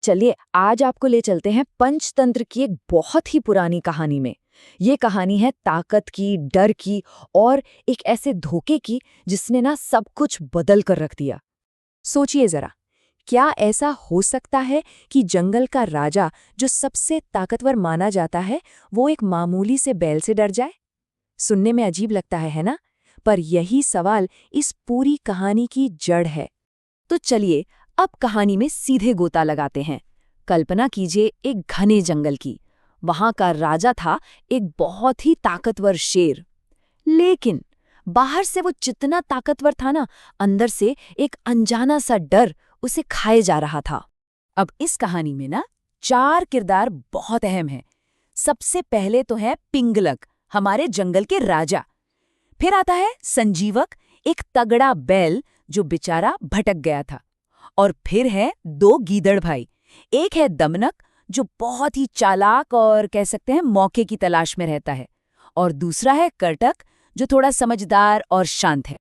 चलिए आज आपको ले चलते हैं पंचतंत्र की एक बहुत ही पुरानी कहानी में। ये कहानी है ताकत की, डर की और एक ऐसे धोखे की जिसने ना सब कुछ बदल कर रख दिया। सोचिए जरा, क्या ऐसा हो सकता है कि जंगल का राजा जो सबसे ताकतवर माना जाता है वो एक मामूली से बैल से डर जाए? सुनने में अजीब लगता है ना? पर यही सवाल इस पूरी कहानी की जड़ है। तो चलिए अब कहानी में सीधे गोता लगाते हैं। कल्पना कीजिए एक घने जंगल की। वहां का राजा था एक बहुत ही ताकतवर शेर। लेकिन बाहर से वो जितना ताकतवर था ना, अंदर से एक अनजाना सा डर उसे खाए जा रहा था। अब इस कहानी में ना 4 किरदार बहुत अहम हैं। सबसे पहले तो है पिंगलक, हमारे जंगल के राजा। फिर आता है संजीवक, एक तगड़ा बैल जो बेचारा भटक गया था। और फिर है 2 गीदड़ भाई। एक है दमनक जो बहुत ही चालाक और कह सकते हैं मौके की तलाश में रहता है, और दूसरा है करटक जो थोड़ा समझदार और शांत है।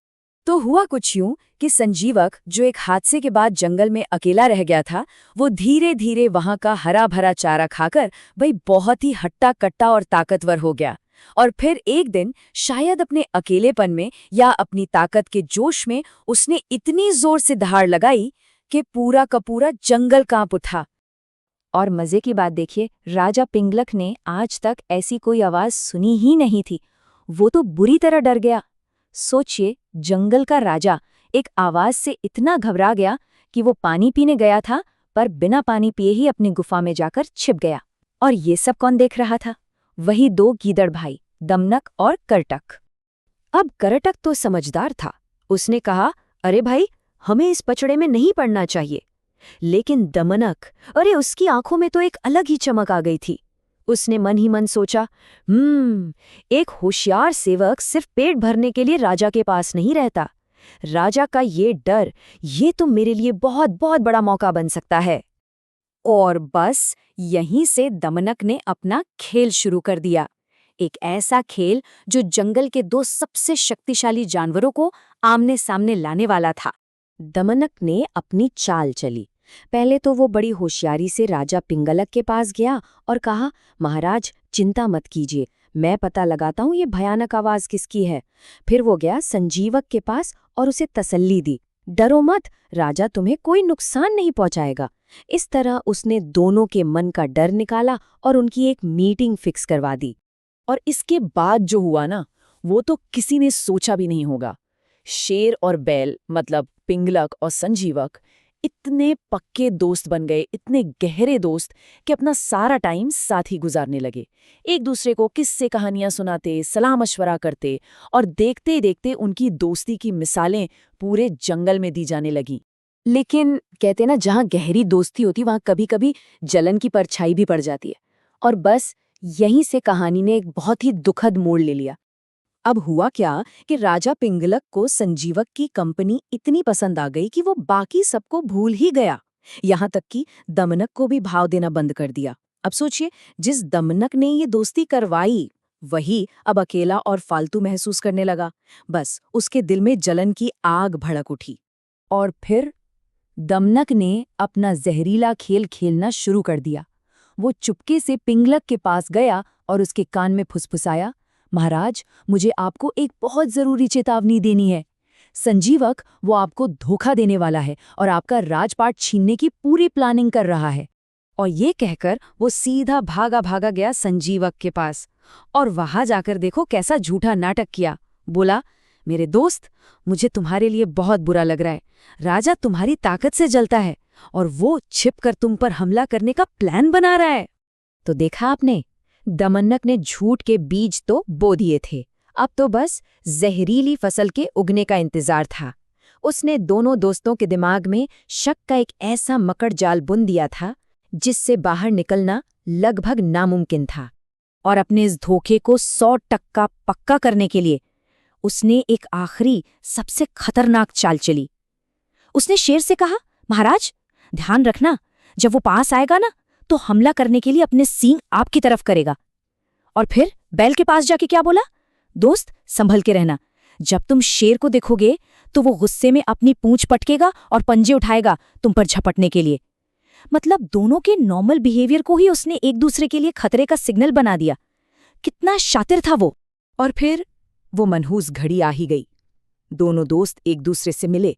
तो हुआ कुछ यूं कि संजीवक, जो एक हादसे के बाद जंगल में अकेला रह गया था, वो धीरे धीरे वहां का हरा भरा चारा खाकर भाई बहुत ही हट्टा कट्टा और ताकतवर हो गया। और फिर एक दिन शायद अपने अकेलेपन में या अपनी ताकत के जोश में उसने इतनी जोर से दहाड़ लगाई कि पूरा का पूरा जंगल कांप उठा। और मजे की बात देखिए, राजा पिंगलक ने आज तक ऐसी कोई आवाज सुनी ही नहीं थी। वो तो बुरी तरह डर गया। सोचिए, जंगल का राजा एक आवाज से इतना घबरा गया कि वो पानी पीने गया था, पर बिना पानी पिए ही अपनी गुफा में जाकर छिप गया। और ये सब कौन देख रहा था? वही 2 गीदड़ भाई, दमनक और करटक। अब करटक तो समझदार था। उसने कहा, अरे भाई, हमें इस पचड़े में नहीं पड़ना चाहिए। लेकिन दमनक, अरे उसकी आंखों में तो एक अलग ही चमक आ गई थी। उसने मन ही मन सोचा, एक होशियार सेवक सिर्फ पेट भरने के लिए राजा के पास नहीं रहता। राजा का ये डर, ये तो मेरे लिए बहुत बहुत बड़ा मौका बन सकता है। और बस यहीं से दमनक ने अपना खेल शुरू कर दिया। एक ऐसा खेल जो जंगल के 2 सबसे शक्तिशाली जानवरों को आमने सामने लाने वाला था। दमनक ने अपनी चाल चली। पहले तो वो बड़ी होशियारी से राजा पिंगलक के पास गया और कहा, महाराज चिंता मत कीजिए, मैं पता लगाता हूँ ये भयानक आवाज किसकी है। फिर वो गया संजीवक के पास और उसे तसल्ली दी, डरो मत, राजा तुम्हें कोई नुकसान नहीं पहुंचाएगा। इस तरह उसने दोनों के मन का डर निकाला और उनकी एक मीटिंग फिक्स करवा दी। और इसके बाद जो हुआ ना, वो तो किसी ने सोचा भी नहीं होगा। शेर और बैल, मतलब पिंगलक और संजीवक, इतने पक्के दोस्त बन गए, इतने गहरे दोस्त कि अपना सारा टाइम साथ ही गुजारने लगे। एक दूसरे को किस्से कहानियां सुनाते, सलाह मशवरा करते, और देखते देखते उनकी दोस्ती की मिसालें पूरे जंगल में दी जाने लगीं। लेकिन कहते ना, जहाँ गहरी दोस्ती होती वहाँ कभी कभी जलन की परछाई भी पड़ जाती है। और बस यहीं से कहानी ने एक बहुत ही दुखद मोड़ ले लिया। अब हुआ क्या कि राजा पिंगलक को संजीवक की कंपनी इतनी पसंद आ गई कि वो बाकी सबको भूल ही गया। यहाँ तक कि दमनक को भी भाव देना बंद कर दिया। अब सोचिए, जिस दमनक ने ये दोस्ती करवाई, वही अब अकेला और फालतू महसूस करने लगा। बस उसके दिल में जलन की आग भड़क उठी। और फिर दमनक ने अपना जहरीला खेल खेलना शुरू कर दिया। वो चुपके से पिंगलक के पास गया और उसके कान में फुसफुसाया, महाराज, मुझे आपको एक बहुत जरूरी चेतावनी देनी है। संजीवक, वो आपको धोखा देने वाला है और आपका राजपाट छीनने की पूरी प्लानिंग कर रहा है। और ये कहकर वो सीधा भागा भागा गया संजीवक के पास, और वहां जाकर देखो कैसा झूठा नाटक किया। बोला, मेरे दोस्त, मुझे तुम्हारे लिए बहुत बुरा लग रहा है। राजा तुम्हारी ताकत से जलता है और वो छिपकर तुम पर हमला करने का प्लान बना रहा है। तो देखा आपने, दमनक ने झूठ के बीज तो बो दिए थे। अब तो बस जहरीली फसल के उगने का इंतजार था। उसने दोनों दोस्तों के दिमाग में शक का एक ऐसा मकड़ जाल बुन दिया था जिससे बाहर निकलना लगभग नामुमकिन था। और अपने इस धोखे को 100% पक्का करने के लिए उसने एक आखिरी सबसे खतरनाक चाल चली। उसने शेर से कहा, महाराज, ध्यान रखना, जब वो पास आएगा ना तो हमला करने के लिए अपने सींग आपकी तरफ करेगा। और फिर बैल के पास जाके क्या बोला, दोस्त संभल के रहना, जब तुम शेर को देखोगे तो वो गुस्से में अपनी पूंछ पटकेगा और पंजे उठाएगा तुम पर झपटने के लिए। मतलब दोनों के नॉर्मल बिहेवियर को ही उसने एक दूसरे के लिए खतरे का सिग्नल बना दिया। कितना शातिर था वो। और फिर वो मनहूस घड़ी आ ही गई। दोनों दोस्त एक दूसरे से मिले।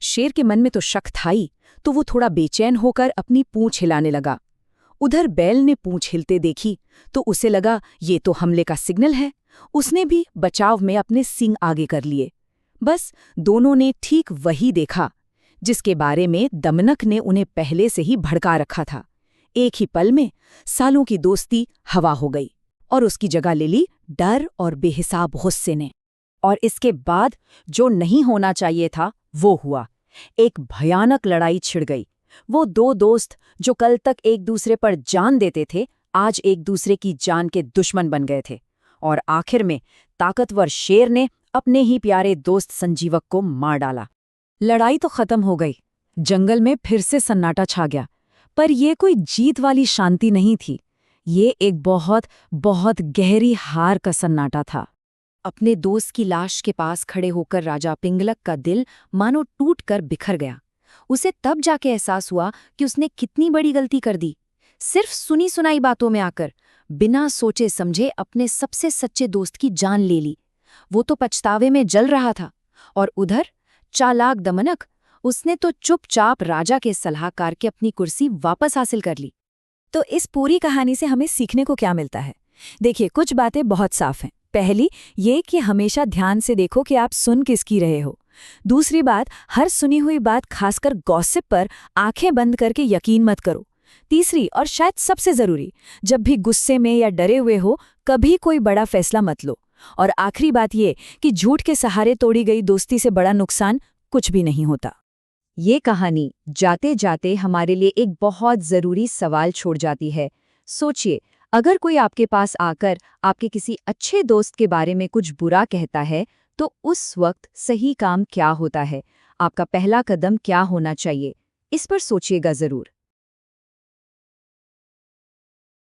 शेर के मन में तो शक था ही, तो वो थोड़ा बेचैन होकर अपनी पूंछ हिलाने लगा। उधर बैल ने पूंछ हिलते देखी तो उसे लगा ये तो हमले का सिग्नल है। उसने भी बचाव में अपने सींग आगे कर लिए। बस दोनों ने ठीक वही देखा जिसके बारे में दमनक ने उन्हें पहले से ही भड़का रखा था। एक ही पल में सालों की दोस्ती हवा हो गई और उसकी जगह ले ली डर और बेहिसाब गुस्से ने। और इसके बाद जो नहीं होना चाहिए था वो हुआ। एक भयानक लड़ाई छिड़ गई। वो दो दोस्त जो कल तक एक दूसरे पर जान देते थे, आज एक दूसरे की जान के दुश्मन बन गए थे। और आखिर में ताकतवर शेर ने अपने ही प्यारे दोस्त संजीवक को मार डाला। लड़ाई तो खत्म हो गई। जंगल में फिर से सन्नाटा छा गया। पर यह कोई जीत वाली शांति नहीं थी। ये एक बहुत बहुत गहरी हार का सन्नाटा था। अपने दोस्त की लाश के पास खड़े होकर राजा पिंगलक का दिल मानो टूटकर बिखर गया। उसे तब जाके एहसास हुआ कि उसने कितनी बड़ी गलती कर दी। सिर्फ सुनी सुनाई बातों में आकर बिना सोचे समझे अपने सबसे सच्चे दोस्त की जान ले ली। वो तो पछतावे में जल रहा था। और उधर चालाक दमनक, उसने तो चुपचाप राजा के सलाहकार के अपनी कुर्सी वापस हासिल कर ली। तो इस पूरी कहानी से हमें सीखने को क्या मिलता है? देखिए, कुछ बातें बहुत साफ हैं। पहली ये कि हमेशा ध्यान से देखो कि आप सुन किसकी रहे हो। दूसरी बात, हर सुनी हुई बात खासकर गॉसिप पर आंखें बंद करके यकीन मत करो। तीसरी और शायद सबसे जरूरी, जब भी गुस्से में या डरे हुए हो कभी कोई बड़ा फैसला मत लो। और आखिरी बात ये कि झूठ के सहारे तोड़ी गई दोस्ती से बड़ा नुकसान कुछ भी नहीं होता। ये कहानी जाते जाते हमारे लिए एक बहुत ज़रूरी सवाल छोड़ जाती है। सोचिए, अगर कोई आपके पास आकर आपके किसी अच्छे दोस्त के बारे में कुछ बुरा कहता है, तो उस वक्त सही काम क्या होता है? आपका पहला कदम क्या होना चाहिए? इस पर सोचिएगा ज़रूर।